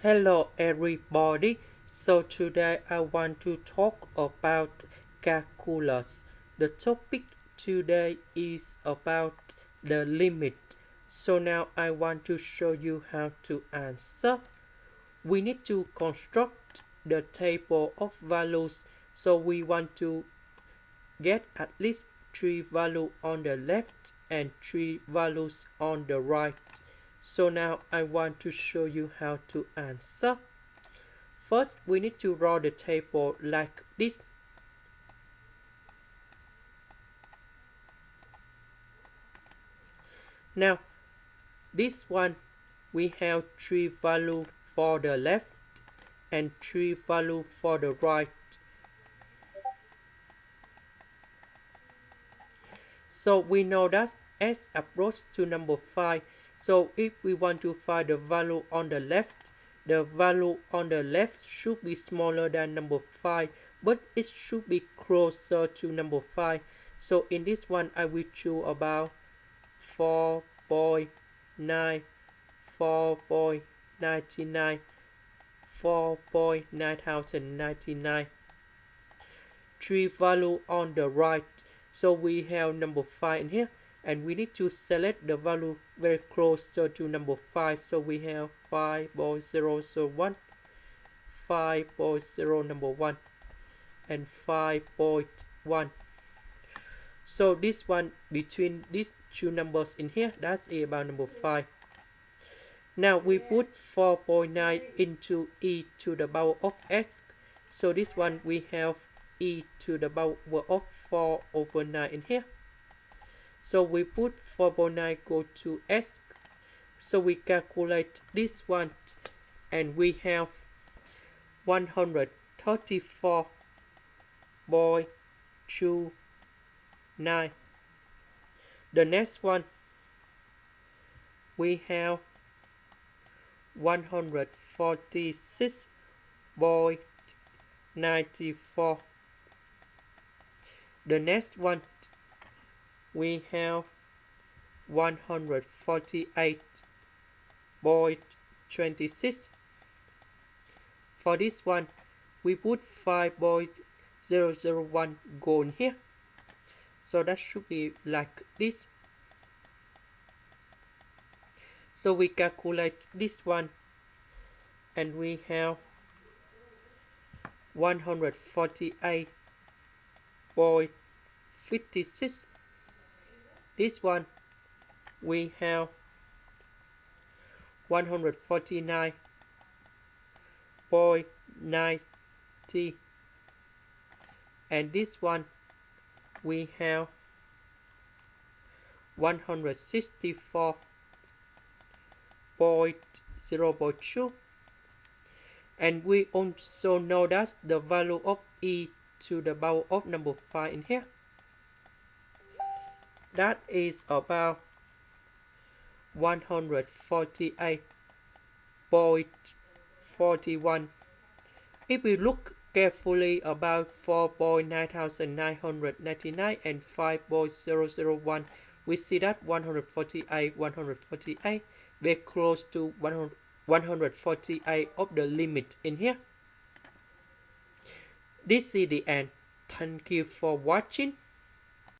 Hello everybody. So today I want to talk about calculus. The topic today is about the limit. So now I want to show you how to answer. We need to construct the table of values. So we want to get at least 3 values on the left and 3 values on the right. So now I want to show you how to answer. First, we need to draw the table like this. Now, this one, we have 3 values for the left and 3 values for the right. So we know that s approach to number 5. So if we want to find the value on the left, the value on the left should be smaller than number 5, but it should be closer to number 5. So in this one, I will choose about 4.9, 4.99, 4.9099. 3 value on the right. So we have number 5 in here, and we need to select the value very close to number 5. So we have 5.001, 5.0 number 1, and 5.1. So this one between these two numbers in here, that's about number 5. Now we put 4.9 into e to the power of s. So this one we have e to the power of 4 over 9 in here. So we put 4.9 go to s. So we calculate this one, and we have 134.29. The next one, we have 146.94. The next one, we have 148.26. For this one, we put 5.001 gold here. So that should be like this. So we calculate this one, and we have 148.56. This one, we have 149.90. And this one, we have 164.02. And we also know that the value of e to the power of number 5 in here, that is about 148.41. If we look carefully about 4.9999 and 5.001, we see that 148 very close to 148 of the limit in here. This is the end. Thank you for watching.